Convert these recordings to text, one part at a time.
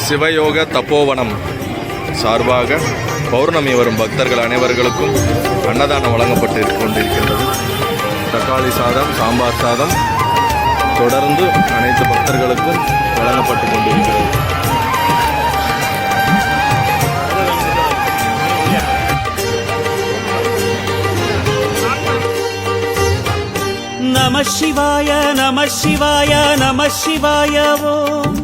சிவயோக தப்போவனம் சார்பாக பௌர்ணமி வரும் பக்தர்கள் அனைவர்களுக்கும் அன்னதானம் வழங்கப்பட்டு கொண்டிருக்கின்றது. தக்காளி சாதம், சாம்பார் சாதம் தொடர்ந்து அனைத்து பக்தர்களுக்கும் வழங்கப்பட்டு கொண்டிருக்கிறது. நம சிவாய நம சிவாய நம சிவாய ஓம்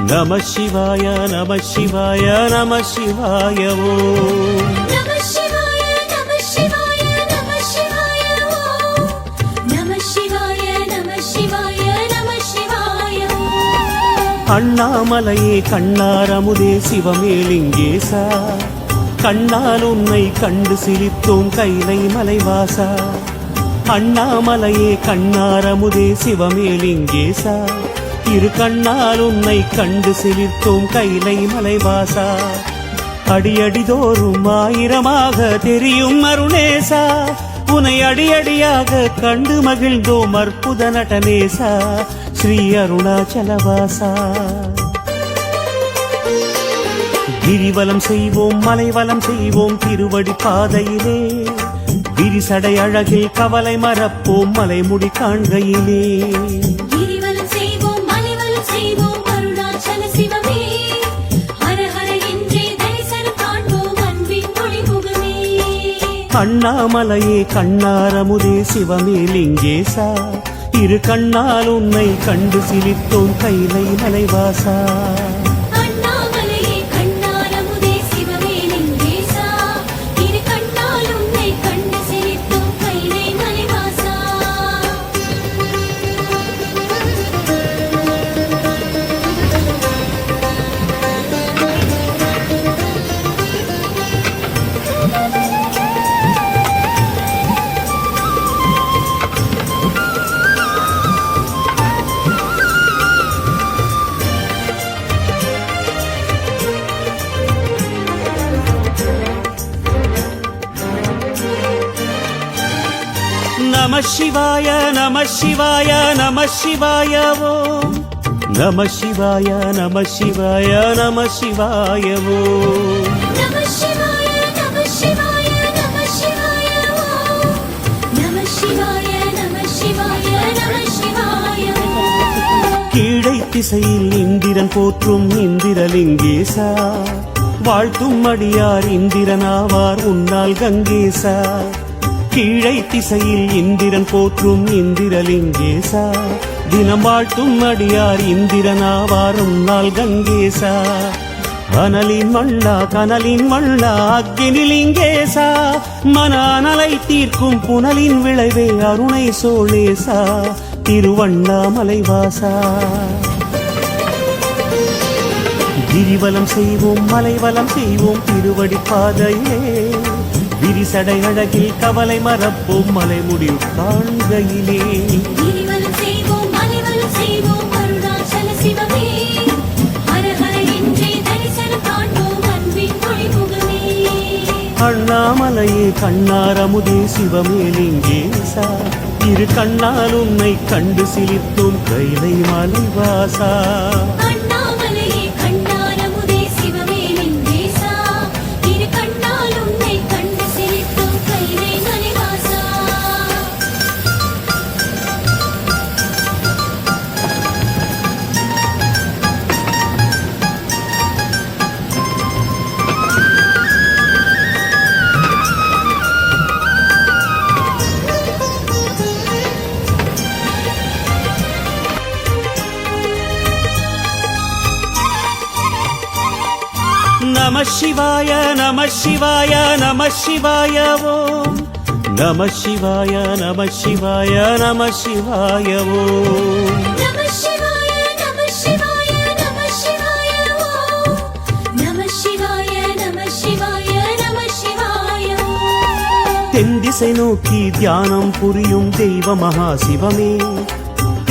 நம சிவாய நம சிவாய நம சிவாய ஓம் நம சிவாய நம சிவாய நம சிவாய ஓம் நம சிவாய நம சிவாய நம சிவாய ஓம் அண்ணாமலையே கண்ணாரமுதே சிவமேலிங்கேசா, கண்ணால் உன்னை கண்டு சிரித்தோம் கைலை மலைவாசா. அண்ணாமலையே கண்ணாரமுதே சிவமேலிங்கேசா, இரு கண்ணால் உன்னை கண்டு சிலிர்த்தோம் கைலை மலைவாசா. அடியடிதோறும் ஆயிரமாக தெரியும் அருணேசா, உனை அடியடியாக கண்டு மகிழ்ந்தோம் அற்புத நடனேசா ஸ்ரீ அருணாச்சலவாசா. கிரிவலம் செய்வோம் மலைவலம் செய்வோம் திருவடி பாதையிலே, விரிசடை அழகில் கவலை மறப்போம் மலைமுடி காண்கையிலே. கிரிவலம் செய்வோம் மலைவலம் செய்வோம் அருணாச்சல சிவமே, ஹர ஹர என்றே தரிசனம் காண்போம் அன்பின் ஒளிமுகமே. அண்ணாமலையே கண்ணாரமுதே சிவமேலிங்கேசா, இரு கண்ணால் உன்னை கண்டு சிலித்தோம் கைலை மலைவாசா. நம சிவாய நம சிவாய நம சிவாய ஓம் நம சிவாய நம சிவாய நம சிவாய ஓம் நம சிவாய நம சிவாய நம சிவாய ஓம் நம சிவாய நம சிவாய நம சிவாய ஓம். கீழை திசையில் இந்திரன் போற்றும் இந்திரலிங்கேசா, வாழ்த்தும் அடியார் இந்திரனாவார் உன்னால் கங்கேசா. கீழை திசையில் இந்திரன் போற்றும் இந்திரலிங்கேசா, தினம் வாழ்த்தும் அடியார் இந்திரனாவார் உன்னால் கங்கேசா. அனலின் மண்ணா கனலின் மண்ணா அக்னிலிங்கேசா, மன அனலை தீர்க்கும் புனலின் விளைவே அருணை சோழேசா திருவண்ணாமலைவாசா. கிரிவலம் செய்வோம் மலைவலம் செய்வோம் திருவடி பாதையே, விரிசடை அழகில் கவலை மறப்போம் மலைமுடி காண்கையிலே. கிரிவலம் செய்வோம் மலைவலம் செய்வோம் அருணாச்சல சிவமே, ஹர ஹர என்றே தரிசனம் காண்போம் அன்பின் ஒளிமுகமே. அண்ணாமலையே கண்ணாரமுதே சிவமேலிங்கேசா, இரு கண்ணால் உன்னை கண்டு சிலித்தோம் கைலை மலைவாசா. அண்ணாமலையே கண்ணாரமுதே சிவமேலிங்கேசா, இரு கண்ணால் உன்னை கண்டு சிரித்தோம் கைலை மலைவாசா. நம சிவாய நம சிவாய நம சிவாய ஓம் நம சிவாய நம சிவாய நம சிவாய ஓம் நம சிவாய நம சிவாய நம சிவாய ஓம் நம சிவாய நம சிவாய நம சிவாய ஓம். தென்திசை நோக்கி தியானம் புரியும் தெய்வ மகா சிவமே,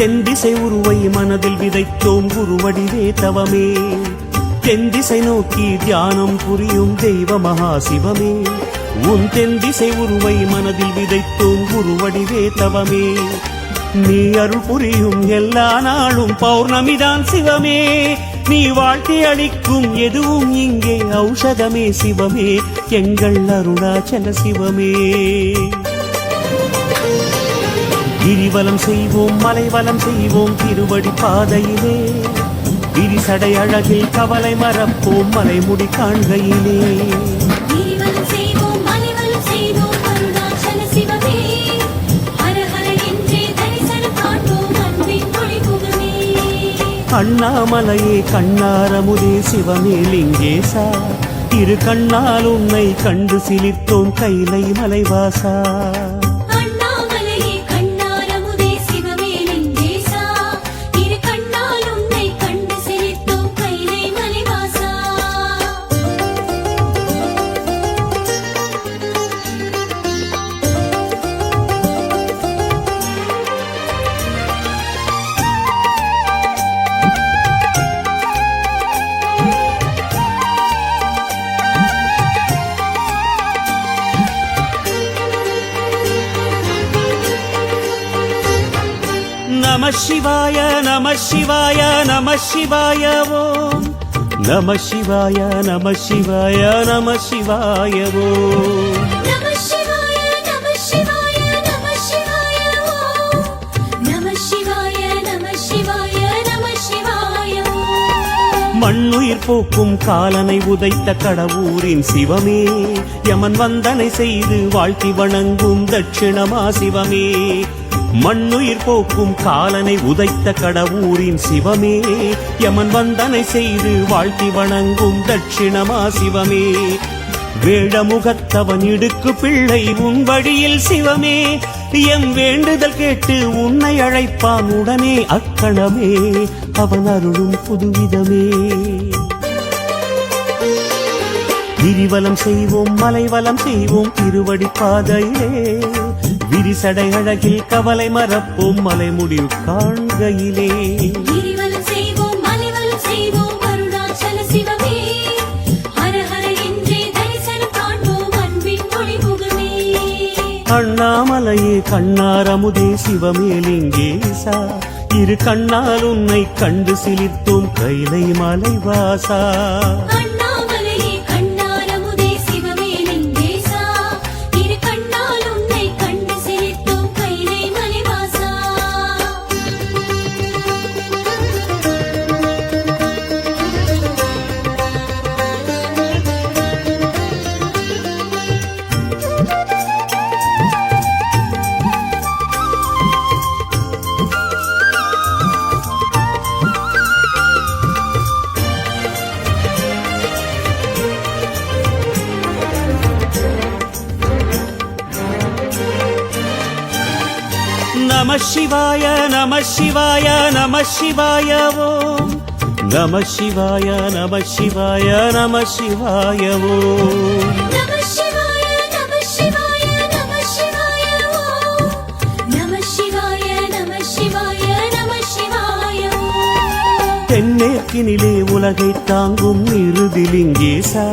தென்திசை உருவை மனதில் விதைத்தோம் குருவடிவே தவமே. தென்திசை நோக்கி தியானம் புரியும் தெய்வ மகா சிவமே, உன் தென்திசை உருவை மனதில் விதைத்தோம் குருவடிவே தவமே. நீ அருள் புரியும் எல்லா நாளும் பௌர்ணமிதான் சிவமே, நீ வாழ்த்தி அளிக்கும் எதுவும் இங்கே ஔஷதமே சிவமே எங்கள் அருணாச்சல சிவமே. கிரிவலம் செய்வோம் மலைவலம் செய்வோம் திருவடி பாதையிலே, விரிசடை அழகில் கவலை மறப்போம் மலைமுடி காண்கையிலே. கிரிவலம் செய்வோம் மலைவலம் செய்வோம் அருணாச்சல சிவமே, ஹர ஹர என்றே தரிசனம் காண்போம் அன்பின் ஒளிமுகமே. அண்ணாமலையே கண்ணாரமுதே சிவமே லிங்கேசா, இரு கண்ணால் உன்னை கண்டு சிலிர்த்தோம் கைலை மலைவாசா. அண்ணாமலையே கண்ணாரமுதே சிவமே லிங்கேசா, இரு கண்ணால் உன்னை கண்டு சிலிர்த்தோம் கைலை மலைவாசா. நம சிவாய நம சிவாய நம சிவாய ஓம் நம சிவாய நம சிவாய நம சிவாய ஓம். நம சிவாய நம சிவாய நம சிவாய ஓம் நம சிவாய நம சிவாய நம சிவாய ஓம். மண்ணுயிர் போக்கும் காலனை உதைத்த கடவுரின் சிவமே, யமன் வந்தனை செய்து வாழ்த்தி வணங்கும் தட்சிணமா சிவமே. மண்ணுயிர் போக்கும் காலனை உதைத்த கடவுரின் சிவமே, யமன் வந்தனை செய்து வாழ்த்தி வணங்கும் தட்சிணமா சிவமே. வேடமுகத்தவன் இடுக்கு பிள்ளை உன் வழியில் சிவமே, எம் வேண்டுதல் கேட்டு உன்னை அழைப்பான் உடனே அக்கணமே, அவன் அருளும் புதுவிதமே. கிரிவலம் செய்வோம் மலைவலம் செய்வோம் திருவடி பாதையிலே, விரிசடை அழகில் கவலை மறப்போம் மலைமுடி காண்கையிலே. கிரிவலம் செய்வோம் மலைவலம் செய்வோம் அருணாச்சல சிவமே, ஹர ஹர என்றே தரிசனம் காண்போம் அன்பின் ஒளிமுகமே. அண்ணாமலையே கண்ணாரமுதே சிவமே லிங்கேசா, இரு கண்ணால் உன்னை கண்டு சிலிர்த்தோம் கைலை மலைவாசா. அண்ணாமலையே கண்ணாரமுதே சிவமே லிங்கேசா, இரு கண்ணால் உன்னை கண்டு சிரித்தோம் கைலை மலைவாசா. நம சிவாய நம சிவாய நம சிவாய ஓம் நம சிவாய நம சிவாய நம சிவாய ஓம். நம சிவாய நம சிவாய நம சிவாய ஓம் நம சிவாய நம சிவாய நம சிவாய ஓம். தென்னேற்கினிலே உலகை தாங்கும் இறுதிலிங்கேசா,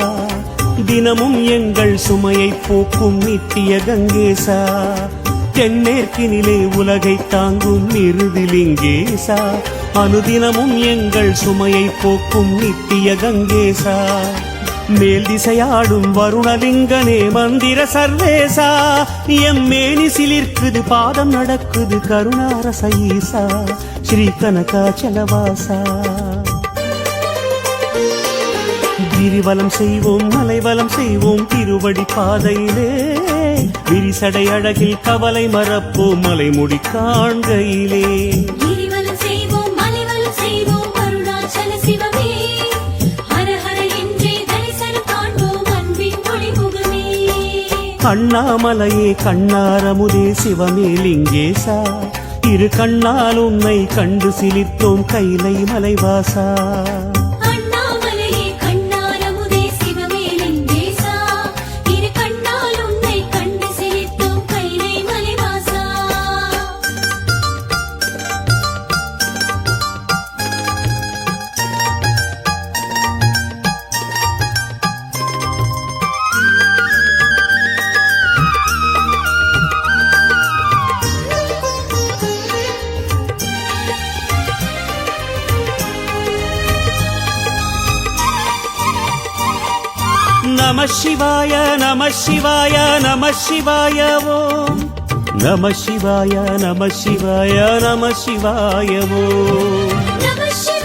தினமும் எங்கள் சுமையை போக்கும் நித்திய கங்கேசா. தென்னேற்கினிலே உலகை தாங்கும் இறுதிலிங்கேசா, அனுதினமும் எங்கள் சுமையை போக்கும் நித்திய கங்கேசா. மேல் திசையாடும் வருணலிங்கனே மந்திர சர்வேசா, எம் மேனி சிலிர்க்குது பாதம் நடக்குது கருணாரச ஈசா, ஸ்ரீ கனகாச்சலவாசா. கிரிவலம் செய்வோம் மலைவலம் செய்வோம் திருவடி பாதையிலே, விரிசடை அழகில் கவலை மறப்போம் மலைமுடி காண்கையிலே. கிரிவலம் செய்வோம் மலைவலம் செய்வோம் அருணாச்சல சிவமே, ஹர ஹர என்றே தரிசனம் காண்போம் அன்பின் ஒளிமுகமே. அண்ணாமலையே கண்ணாரமுதே சிவமே லிங்கேசா, இரு கண்ணால் உன்னை கண்டு சிலிர்த்தோம் கைலை மலைவாசா. அண்ணாமலையே கண்ணாரமுதே சிவமே லிங்கேசா, இரு கண்ணால் உன்னை கண்டு சிரித்தோம் கைலை மலைவாசா. நம சிவாய நம சிவாய நம சிவாய ஓம் நம சிவாய நம சிவாய நம சிவாய ஓம் நம சிவாய